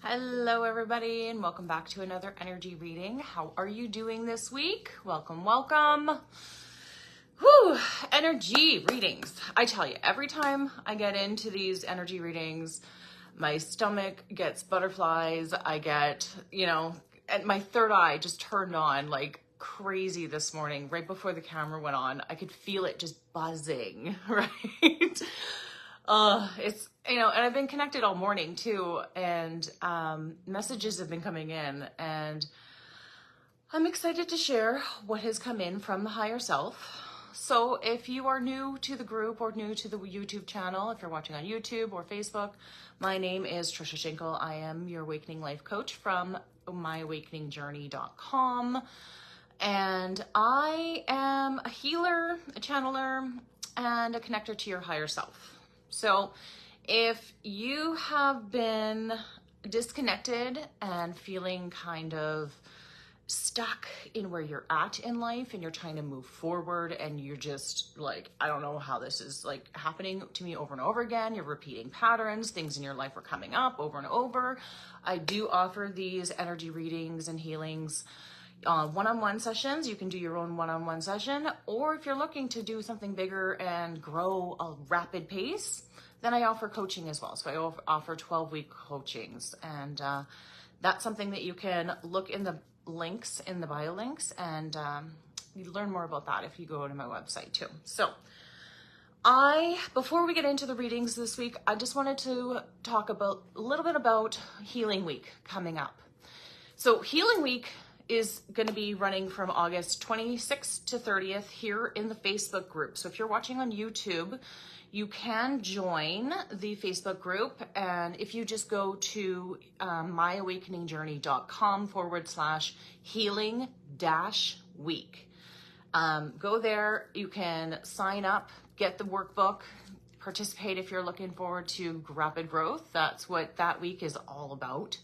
Hello everybody and welcome back to another energy reading. How are you doing this week? Welcome, welcome. Whew, energy readings. I tell you, every time I get into these energy readings, my stomach gets butterflies. I get, and my third eye just turned on like crazy this morning. Right before the camera went on, I could feel it just buzzing, right? And I've been connected all morning too, and messages have been coming in, and I'm excited to share what has come in from the higher self. So if you are new to the group or new to the YouTube channel, if you're watching on YouTube or Facebook, my name is Trisha Schinkel. I am your Awakening Life Coach from myawakeningjourney.com. And I am a healer, a channeler, and a connector to your higher self. So if you have been disconnected and feeling kind of stuck in where you're at in life and you're trying to move forward and you're just like, I don't know how this is like happening to me over and over again, you're repeating patterns, things in your life are coming up over and over, I do offer these energy readings and healings one-on-one sessions. You can do your own one-on-one session, or if you're looking to do something bigger and grow a rapid pace, then I offer coaching as well. So I offer 12-week coachings, and that's something that you can look in the links, in the bio links, and you learn more about that if you go to my website too. So before we get into the readings this week, I just wanted to talk a little bit about Healing Week coming up. So Healing Week is going to be running from August 26th to 30th here in the Facebook group. So if you're watching on YouTube, you can join the Facebook group. And if you just go to myawakeningjourney.com/healing-week, go there, you can sign up, get the workbook, participate if you're looking forward to rapid growth. That's what that week is all about.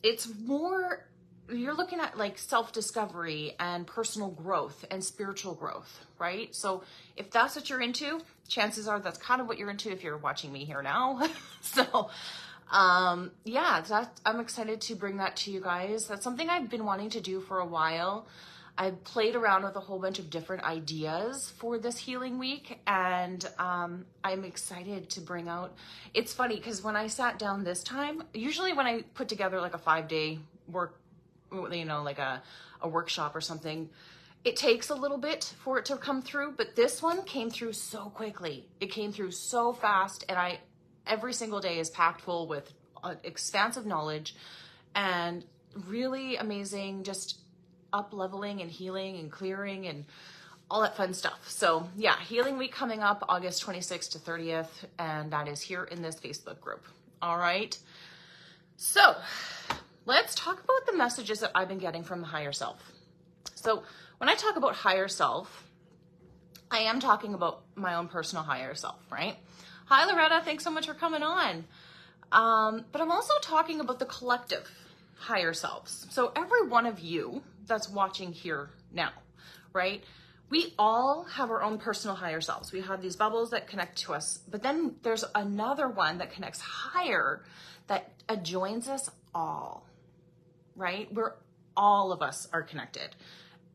It's more, you're looking at like self-discovery and personal growth and spiritual growth, right? So if that's what you're into, chances are that's kind of what you're into if you're watching me here now. So I'm excited to bring that to you guys. That's something I've been wanting to do for a while. I've played around with a whole bunch of different ideas for this Healing Week, and I'm excited to bring out. It's funny because when I sat down this time, usually when I put together like a 5-day work, like a workshop or something, it takes a little bit for it to come through, but this one came through so quickly. It came through so fast, and every single day is packed full with expansive knowledge and really amazing, just up-leveling and healing and clearing and all that fun stuff. So yeah, Healing Week coming up August 26th to 30th, and that is here in this Facebook group. All right. So let's talk about the messages that I've been getting from the higher self. So when I talk about higher self, I am talking about my own personal higher self, right? Hi, Loretta. Thanks so much for coming on. But I'm also talking about the collective higher selves. So every one of you that's watching here now, right? We all have our own personal higher selves. We have these bubbles that connect to us, but then there's another one that connects higher that joins us all, right? All of us are connected.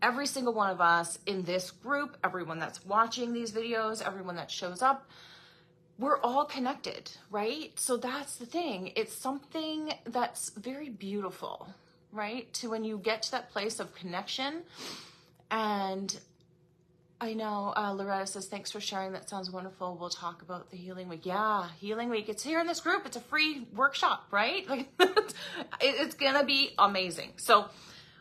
Every single one of us in this group, everyone that's watching these videos, everyone that shows up, we're all connected, right? So that's the thing. It's something that's very beautiful, right? To when you get to that place of connection. And I know Loretta says, thanks for sharing. That sounds wonderful. We'll talk about the Healing Week. Yeah, Healing Week. It's here in this group. It's a free workshop, right? Like it's going to be amazing. So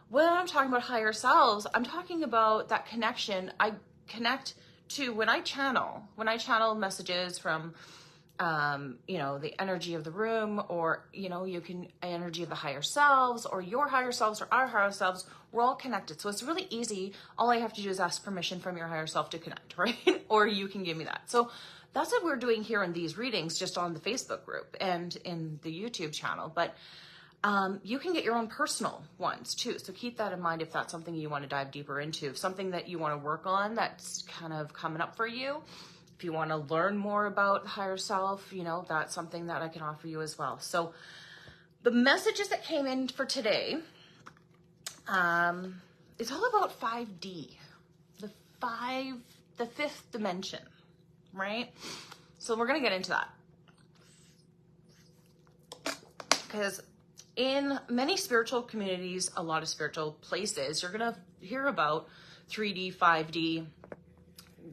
when I'm talking about higher selves, I'm talking about that connection. I connect to when I channel messages from, the energy of the room, or, you can energy of the higher selves, or your higher selves, or our higher selves. We're all connected. So it's really easy. All I have to do is ask permission from your higher self to connect, right? Or you can give me that. So that's what we're doing here in these readings, just on the Facebook group and in the YouTube channel. But you can get your own personal ones too. So keep that in mind if that's something you want to dive deeper into, if something that you want to work on that's kind of coming up for you. If you want to learn more about higher self, that's something that I can offer you as well. So the messages that came in for today, it's all about 5D, the fifth dimension, right? So we're going to get into that. Because in many spiritual communities, a lot of spiritual places, you're going to hear about 3D, 5D.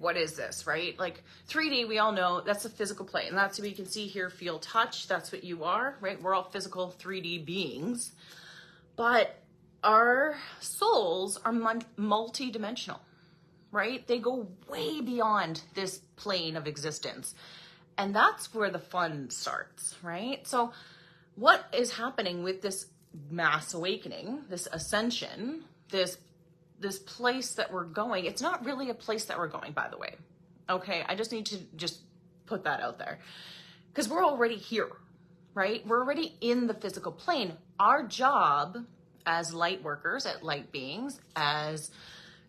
What is this, right? Like 3D, we all know that's a physical plane. And that's what you can see, hear, feel, touch. That's what you are, right? We're all physical 3D beings. But our souls are multi-dimensional, right? They go way beyond this plane of existence. And that's where the fun starts, right? So what is happening with this mass awakening, this ascension, this place that we're going? It's not really a place that we're going, by the way. Okay, I just need to just put that out there. Because we're already here, right? We're already in the physical plane. Our job as light workers, as light beings, as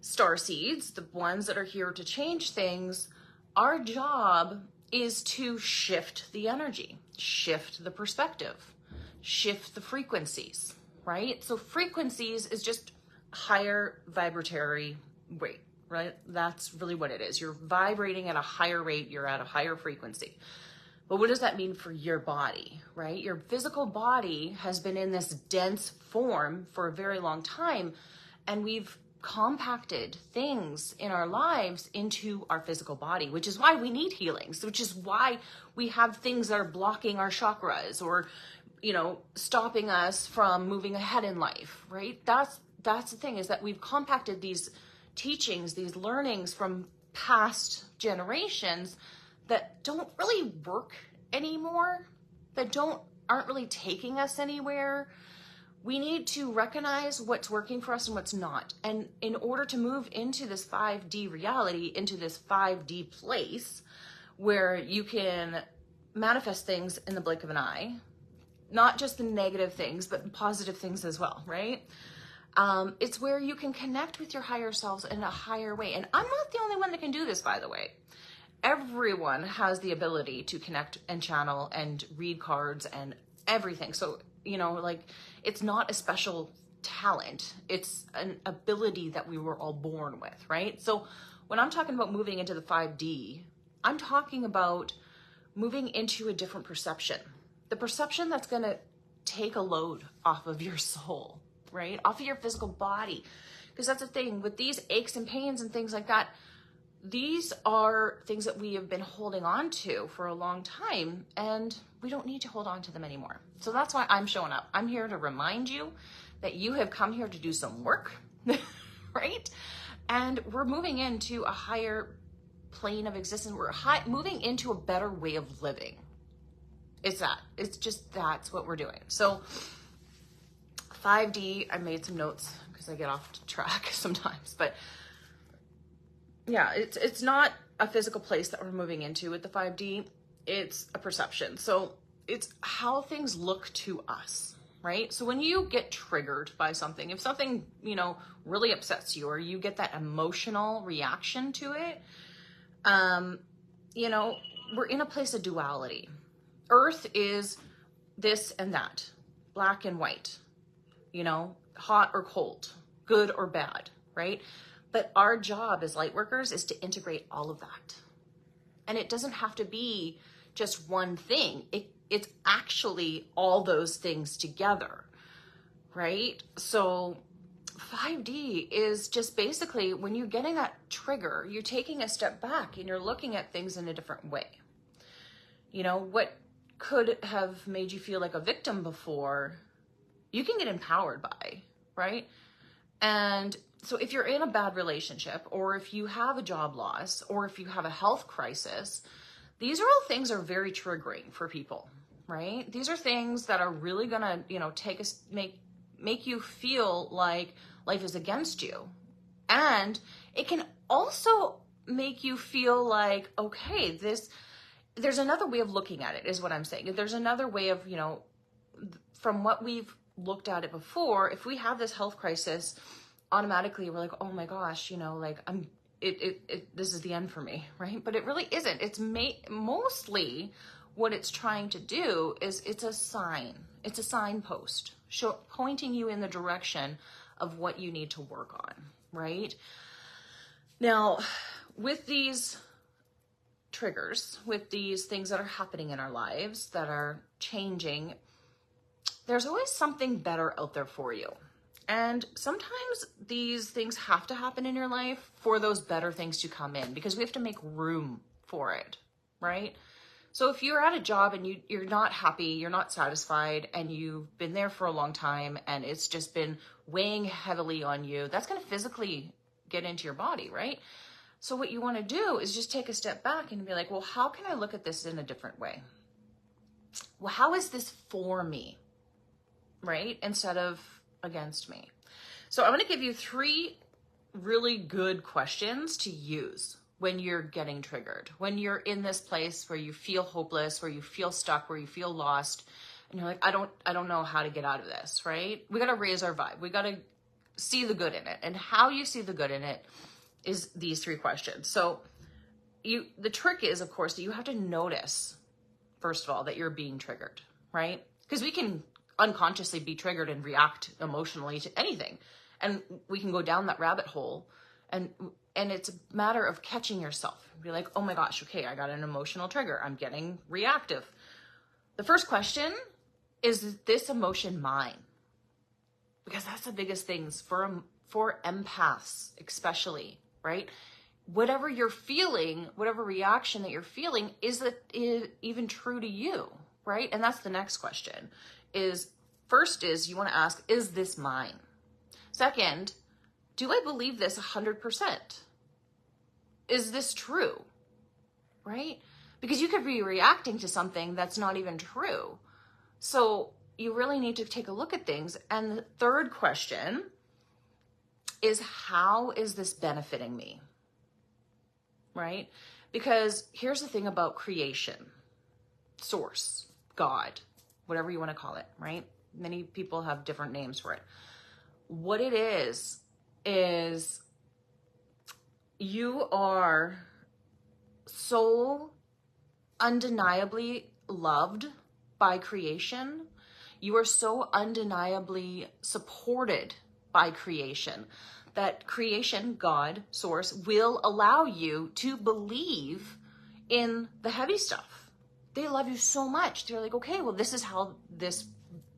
star seeds, the ones that are here to change things, our job is to shift the energy, shift the perspective, shift the frequencies, right? So frequencies is just higher vibratory rate, right? That's really what it is. You're vibrating at a higher rate, you're at a higher frequency. But what does that mean for your body, right? Your physical body has been in this dense form for a very long time, and we've compacted things in our lives into our physical body, which is why we need healings, which is why we have things that are blocking our chakras or, you know, stopping us from moving ahead in life, right? That's the thing, is that we've compacted these teachings, these learnings from past generations that don't really work anymore, that aren't really taking us anywhere. We need to recognize what's working for us and what's not. And in order to move into this 5D reality, into this 5D place where you can manifest things in the blink of an eye, not just the negative things, but positive things as well, right? It's where you can connect with your higher selves in a higher way. And I'm not the only one that can do this, by the way. Everyone has the ability to connect and channel and read cards and everything. So, you know, like, it's not a special talent. It's an ability that we were all born with, right? So when I'm talking about moving into the 5D, I'm talking about moving into a different perception. The perception that's going to take a load off of your soul, right? Off of your physical body. Because that's the thing with these aches and pains and things like that. These are things that we have been holding on to for a long time, and we don't need to hold on to them anymore. So that's why I'm showing up. I'm here to remind you that you have come here to do some work, right? And we're moving into a higher plane of existence. We're moving into a better way of living. It's that's what we're doing. So 5D, I made some notes because I get off track sometimes, but yeah, it's not a physical place that we're moving into with the 5D. It's a perception. So it's how things look to us, right? So when you get triggered by something, if something, you know, really upsets you, or you get that emotional reaction to it, you know, we're in a place of duality. Earth is this and that, black and white, you know, hot or cold, good or bad, right? But our job as light workers is to integrate all of that. And it doesn't have to be just one thing. It's actually all those things together, right? So 5D is just basically when you're getting that trigger, you're taking a step back and you're looking at things in a different way. You know, what could have made you feel like a victim before, you can get empowered by, right? And so if you're in a bad relationship, or if you have a job loss, or if you have a health crisis, these are all things that are very triggering for people, right? These are things that are really gonna, you know, make you feel like life is against you. And it can also make you feel like, okay, there's another way of looking at it, is what I'm saying. There's another way of, you know, from what we've looked at it before, if we have this health crisis, automatically we're like, oh my gosh, you know, like this is the end for me, right? But it really isn't. It's mostly what it's trying to do is it's a sign. It's a signpost pointing you in the direction of what you need to work on, right? Now, with these triggers, with these things that are happening in our lives that are changing, there's always something better out there for you. And sometimes these things have to happen in your life for those better things to come in, because we have to make room for it, right? So if you're at a job and you're not happy, you're not satisfied, and you've been there for a long time and it's just been weighing heavily on you, that's going to physically get into your body, right? So what you want to do is just take a step back and be like, well, how can I look at this in a different way? Well, how is this for me, right? Instead of against me. So I want to give you 3 really good questions to use when you're getting triggered, when you're in this place where you feel hopeless, where you feel stuck, where you feel lost, and you're like, I don't know how to get out of this, right? We got to raise our vibe. We got to see the good in it. And how you see the good in it is these 3 questions. So the trick is, of course, that you have to notice, first of all, that you're being triggered, right? Because we can unconsciously be triggered and react emotionally to anything. And we can go down that rabbit hole, and it's a matter of catching yourself. Be like, oh my gosh, okay, I got an emotional trigger. I'm getting reactive. The first question is this emotion mine? Because that's the biggest things for empaths, especially, right? Whatever you're feeling, whatever reaction that you're feeling, is it even true to you, right? And that's the next question. First is you want to ask, is this mine? Second, do I believe this 100%? Is this true, right? Because you could be reacting to something that's not even true. So you really need to take a look at things. And the third question is, how is this benefiting me, right? Because here's the thing about creation, source, God, whatever you want to call it, right? Many people have different names for it. What it is you are so undeniably loved by creation. You are so undeniably supported by creation that creation, God, source, will allow you to believe in the heavy stuff. They love you so much. They're like, okay, well, this is how this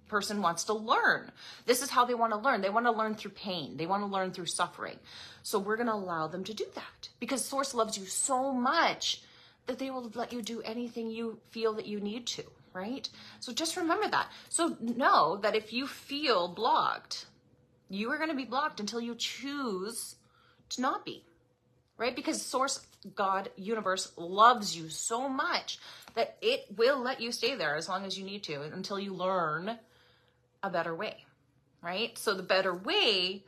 person wants to learn. This is how they want to learn. They want to learn through pain. They want to learn through suffering. So we're going to allow them to do that, because source loves you so much that they will let you do anything you feel that you need to, right? So just remember that. So know that if you feel blocked, you are going to be blocked until you choose to not be, right? Because source, God, universe loves you so much that it will let you stay there as long as you need to until you learn a better way, right? So the better way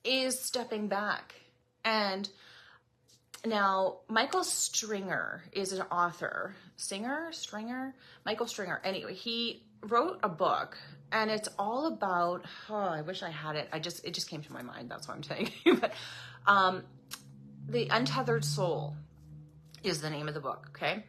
is stepping back. And now Michael Stringer is an author, Michael Stringer. Anyway, he wrote a book, and it's all about, I wish I had it. It just came to my mind. That's what I'm saying. But The Untethered Soul is the name of the book. Okay.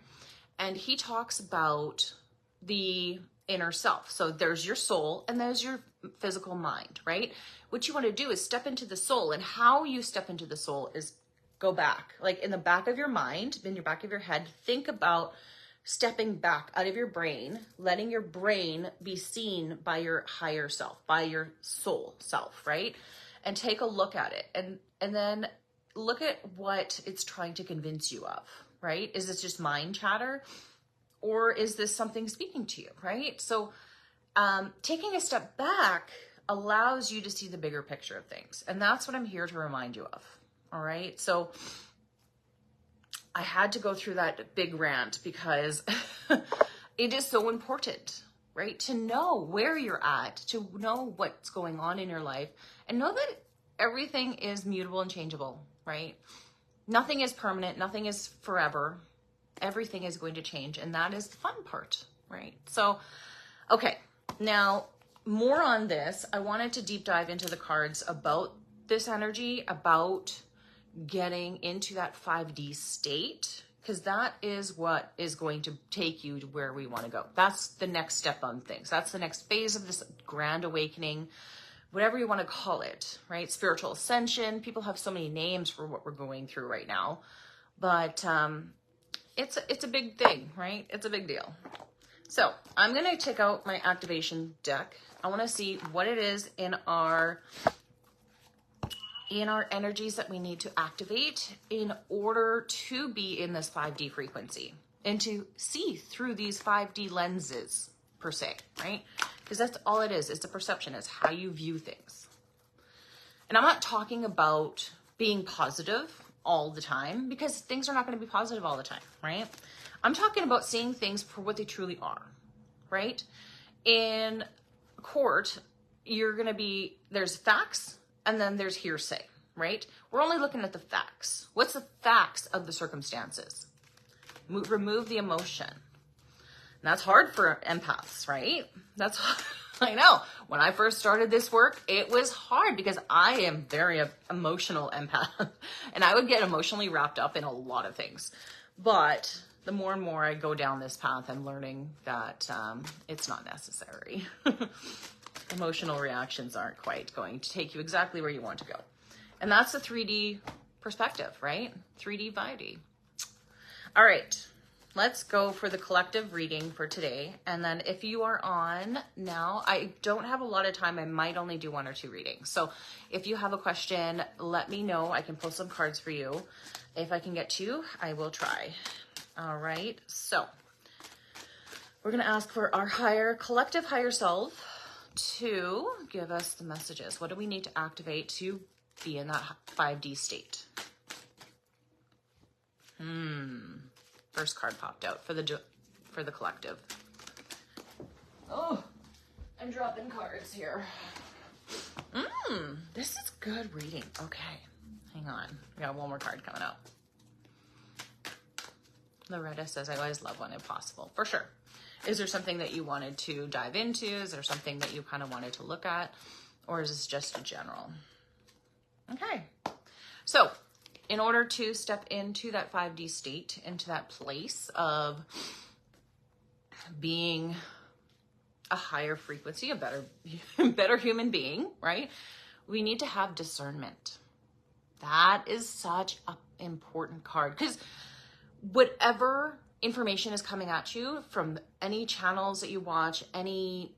And he talks about the inner self. So there's your soul and there's your physical mind, right? What you want to do is step into the soul, and how you step into the soul is go back, like in the back of your mind, in your back of your head, think about stepping back out of your brain, letting your brain be seen by your higher self, by your soul self, right? And take a look at it, and then look at what it's trying to convince you of, right? Is this just mind chatter, or is this something speaking to you, right? So taking a step back allows you to see the bigger picture of things. And that's what I'm here to remind you of. All right. So I had to go through that big rant because it is so important, right? To know where you're at, to know what's going on in your life, and know that everything is mutable and changeable, right? Nothing is permanent. Nothing is forever. Everything is going to change. And that is the fun part, right? So, okay. Now, more on this. I wanted to deep dive into the cards about this energy, about getting into that 5D state because that is what is going to take you to where we want to go. That's the next step on things. That's the next phase of this grand awakening, whatever you want to call it, right? Spiritual ascension. People have so many names for what we're going through right now, but it's a big thing, right? It's a big deal. So I'm going to check out my activation deck. I want to see what it is in our energies that we need to activate in order to be in this 5D frequency and to see through these 5D lenses per se, right? Because that's all it is. It's a perception. It's how you view things. And I'm not talking about being positive all the time, because things are not going to be positive all the time, right? I'm talking about seeing things for what they truly are, right? In court, there's facts and then there's hearsay, right? We're only looking at the facts. What's the facts of the circumstances? Remove the emotion. And that's hard for empaths, right? I know. When I first started this work, it was hard because I am very emotional empath and I would get emotionally wrapped up in a lot of things. But the more and more I go down this path, I'm learning that it's not necessary. Emotional reactions aren't quite going to take you exactly where you want to go. And that's the 3D perspective, right? 3D, 5D. All right. Let's go for the collective reading for today. And then if you are on now, I don't have a lot of time. I might only do 1 or 2 readings. So if you have a question, let me know. I can pull some cards for you. If I can get to, I will try. All right. So we're going to ask for our collective higher self to give us the messages. What do we need to activate to be in that 5D state? First card popped out for the collective. Oh, I'm dropping cards here. This is good reading. Okay, hang on. We got one more card coming up. Loretta says, I always love when possible. For sure. Is there something that you wanted to dive into? Is there something that you kind of wanted to look at? Or is this just a general? Okay. So in order to step into that 5D state, into that place of being a higher frequency, a better human being, right? We need to have discernment. That is such an important card, because whatever information is coming at you from any channels that you watch, any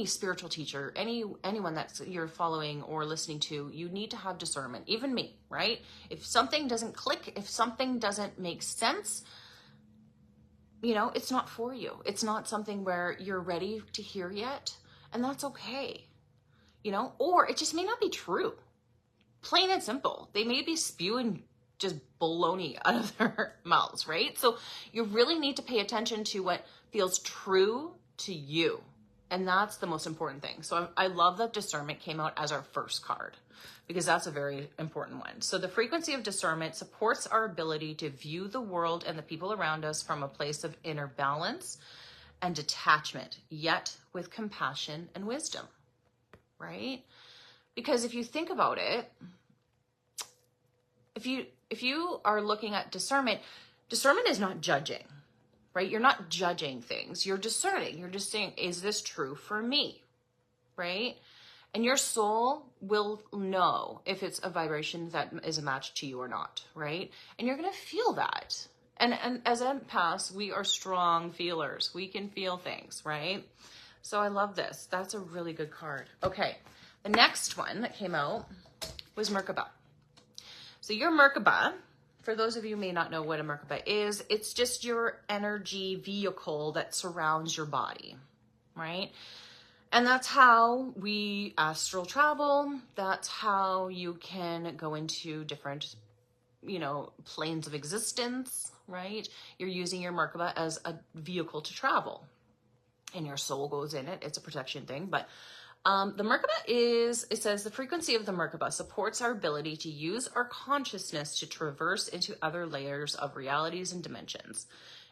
spiritual teacher, anyone that you're following or listening to, you need to have discernment. Even me, right? If something doesn't click, if something doesn't make sense, it's not for you. It's not something where you're ready to hear yet. And that's okay. Or it just may not be true. Plain and simple. They may be spewing just baloney out of their mouths, right? So you really need to pay attention to what feels true to you. And that's the most important thing. So I love that discernment came out as our first card, because that's a very important one. So the frequency of discernment supports our ability to view the world and the people around us from a place of inner balance and detachment, yet with compassion and wisdom, right? Because if you think about it, if you are looking at discernment is not judging, right? You're not judging things. You're discerning. You're just saying, is this true for me, right? And your soul will know if it's a vibration that is a match to you or not, right? And you're going to feel that. And as empaths, we are strong feelers. We can feel things, right? So I love this. That's a really good card. Okay. The next one that came out was Merkaba. So your Merkaba, for those of you who may not know what a Merkaba is, it's just your energy vehicle that surrounds your body, right? And that's how we astral travel. That's how you can go into different, planes of existence, right? You're using your Merkaba as a vehicle to travel. And your soul goes in it. It's a protection thing, but the Merkaba it says the frequency of the Merkaba supports our ability to use our consciousness to traverse into other layers of realities and dimensions.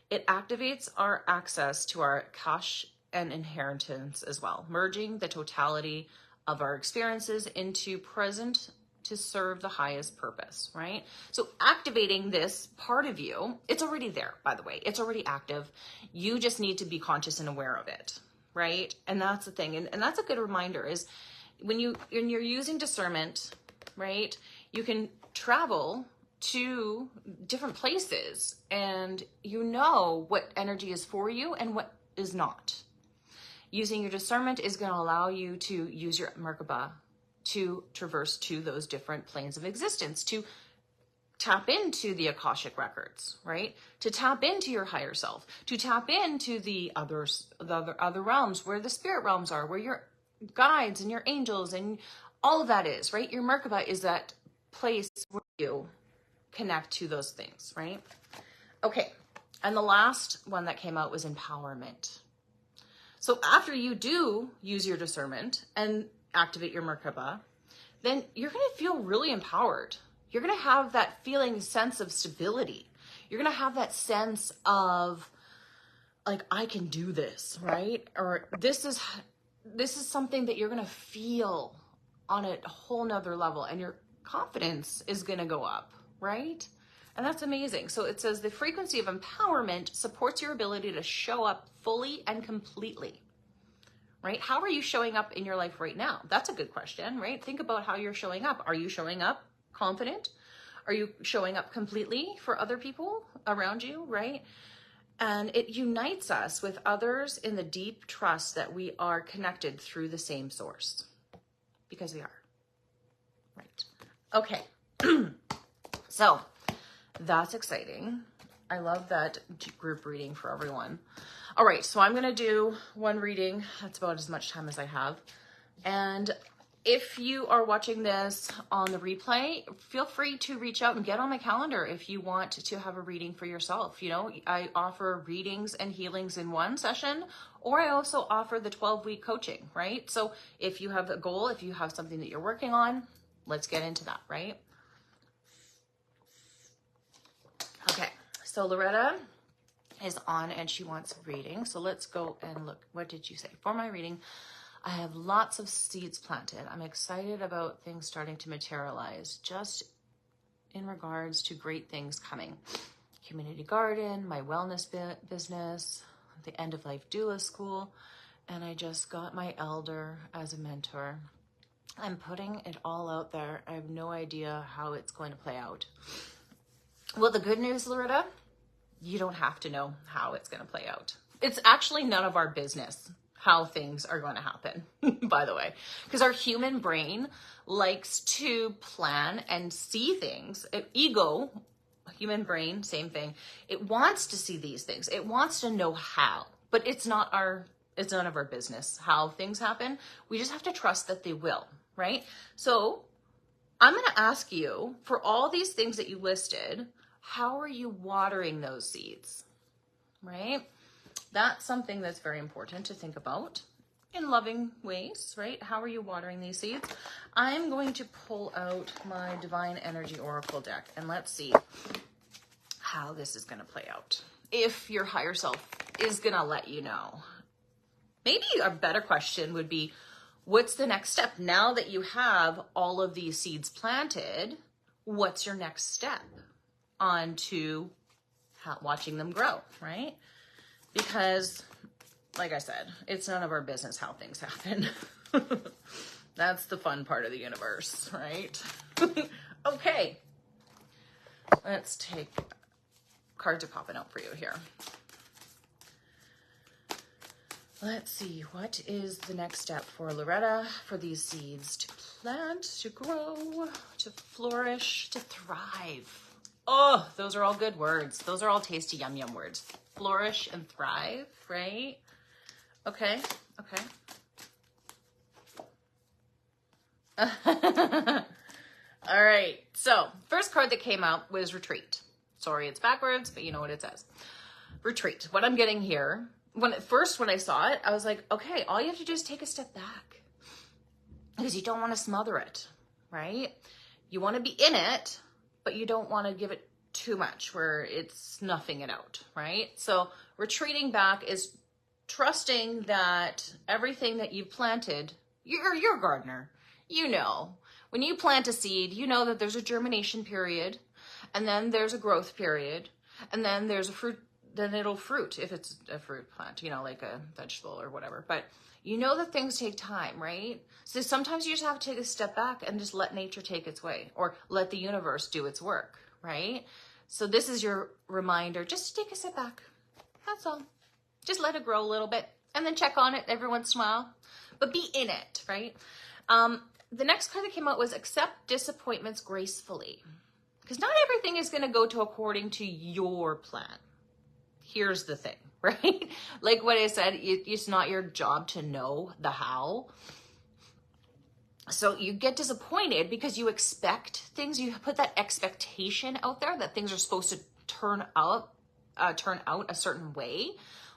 It activates our access to our Akash and inheritance as well, merging the totality of our experiences into present to serve the highest purpose, right? So activating this part of you, it's already there, by the way. It's already active. You just need to be conscious and aware of it, right? And that's the thing. And that's a good reminder is when you're using discernment, right? You can travel to different places and you know what energy is for you and what is not. Using your discernment is going to allow you to use your Merkaba to traverse to those different planes of existence, to tap into the Akashic records, right? To tap into your higher self, to tap into the other realms where the spirit realms are, where your guides and your angels and all of that is, right? Your Merkaba is that place where you connect to those things, right? Okay. And the last one that came out was empowerment. So after you do use your discernment and activate your Merkaba, then you're going to feel really empowered. You're going to have that sense of stability. You're going to have that sense of like, I can do this, right? Or this is something that you're going to feel on a whole nother level, and your confidence is going to go up, right? And that's amazing. So it says the frequency of empowerment supports your ability to show up fully and completely, right? How are you showing up in your life right now? That's a good question, right? Think about how you're showing up. Are you showing up confident? Are you showing up completely for other people around you, right? And it unites us with others in the deep trust that we are connected through the same source, because we are, right? Okay. So that's exciting. I love that group reading for everyone. All right, so I'm going to do one reading. That's about as much time as I have. And if you are watching this on the replay, feel free to reach out and get on my calendar if you want to have a reading for yourself. You know, I offer readings and healings in one session, or I also offer the 12-week coaching, right? So if you have a goal, if you have something that you're working on, let's get into that, right? Okay, so Loretta is on and she wants a reading. So let's go and look. What did you say? For my reading, I have lots of seeds planted. I'm excited about things starting to materialize, just in regards to great things coming. Community garden, my wellness business, the end of life doula school, and I just got my elder as a mentor. I'm putting it all out there. I have no idea how it's going to play out. Well, the good news, Loretta, you don't have to know how it's going to play out. It's actually none of our business how things are going to happen, by the way, because our human brain likes to plan and see things. Ego, human brain, same thing. It wants to see these things. It wants to know how, but it's none of our business how things happen. We just have to trust that they will, right? So I'm going to ask you, for all these things that you listed, how are you watering those seeds, right? That's something that's very important to think about in loving ways, right? How are you watering these seeds? I'm going to pull out my Divine Energy Oracle deck and let's see how this is going to play out. If your higher self is going to let you know. Maybe a better question would be, what's the next step? Now that you have all of these seeds planted, what's your next step on to watching them grow, right? Because, like I said, it's none of our business how things happen. That's the fun part of the universe, right? Okay. Let's take, cards are popping out for you here. Let's see, what is the next step for Loretta, for these seeds to plant, to grow, to flourish, to thrive? Oh, those are all good words. Those are all tasty, yum, yum words. Flourish and thrive, right? Okay, okay. All right, so first card that came out was retreat. Sorry, it's backwards, but you know what it says. Retreat. What I'm getting here, when I saw it, I was like, okay, all you have to do is take a step back, because you don't want to smother it, right? You want to be in it, but you don't want to give it too much where it's snuffing it out, right? So retreating back is trusting that everything that you've planted, you're a gardener, you know, When you plant a seed, you know that there's a germination period, and then there's a growth period, and then there's a fruit, then it'll fruit if it's a fruit plant, you know, like a vegetable or whatever. But you know that things take time, right? So sometimes you just have to take a step back and just let nature take its way, or let the universe do its work, right? So this is your reminder, just to take a step back. That's all. Just let it grow a little bit and then check on it every once in a while, but be in it, right? The next card that came out was accept disappointments gracefully, because not everything is going to go to according to your plan. Here's the thing, right? Like what I said, it's not your job to know the how. So you get disappointed because you expect things. You put that expectation out there that things are supposed to turn out a certain way,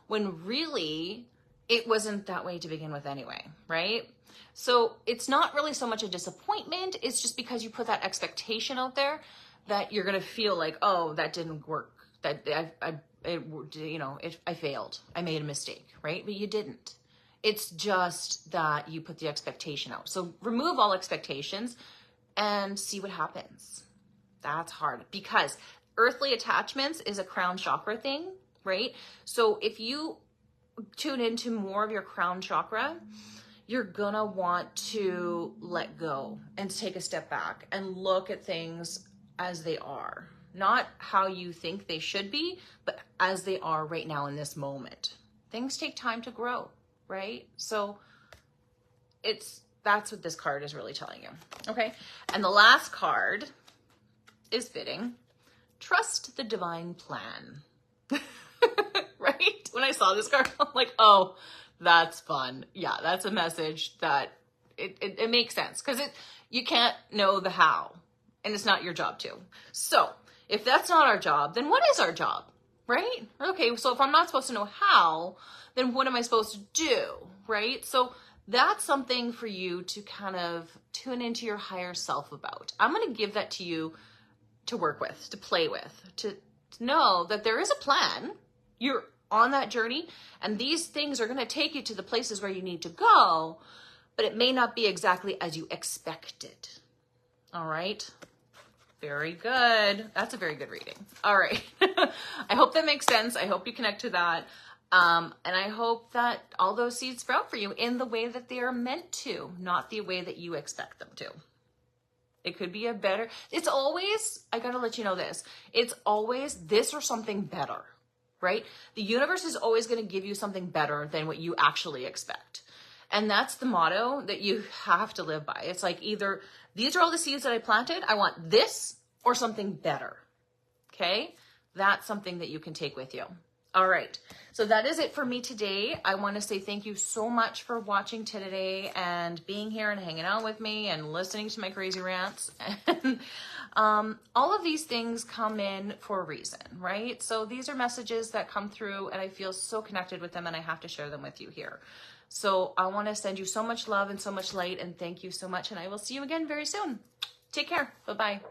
when really it wasn't that way to begin with anyway, right? So it's not really so much a disappointment. It's just because you put that expectation out there that you're going to feel like, oh, that didn't work. That I failed. I made a mistake, right? But you didn't. It's just that you put the expectation out. So remove all expectations and see what happens. That's hard, because earthly attachments is a crown chakra thing, right? So if you tune into more of your crown chakra, you're gonna want to let go and take a step back and look at things as they are. Not how you think they should be, but as they are right now in this moment. Things take time to grow, right? So that's what this card is really telling you, okay? And the last card is fitting. Trust the divine plan, right? When I saw this card, I'm like, oh, that's fun. Yeah, that's a message that it makes sense, because you can't know the how, and it's not your job to. So if that's not our job, then what is our job, right? Okay, so if I'm not supposed to know how, then what am I supposed to do, right? So that's something for you to kind of tune into your higher self about. I'm going to give that to you to work with, to play with, to know that there is a plan. You're on that journey, and these things are going to take you to the places where you need to go, but it may not be exactly as you expected. All right. Very good. That's a very good reading. All right. I hope that makes sense. I hope you connect to that. And I hope that all those seeds sprout for you in the way that they are meant to, not the way that you expect them to. It could be it's always, I gotta let you know this, it's always this or something better, right? The universe is always gonna give you something better than what you actually expect. And that's the motto that you have to live by. It's like, either these are all the seeds that I planted, I want this or something better, okay? That's something that you can take with you. All right, so that is it for me today. I want to say thank you so much for watching today and being here and hanging out with me and listening to my crazy rants. And all of these things come in for a reason, right? So these are messages that come through, and I feel so connected with them, and I have to share them with you here. So I want to send you so much love and so much light, and thank you so much, and I will see you again very soon. Take care. Bye-bye.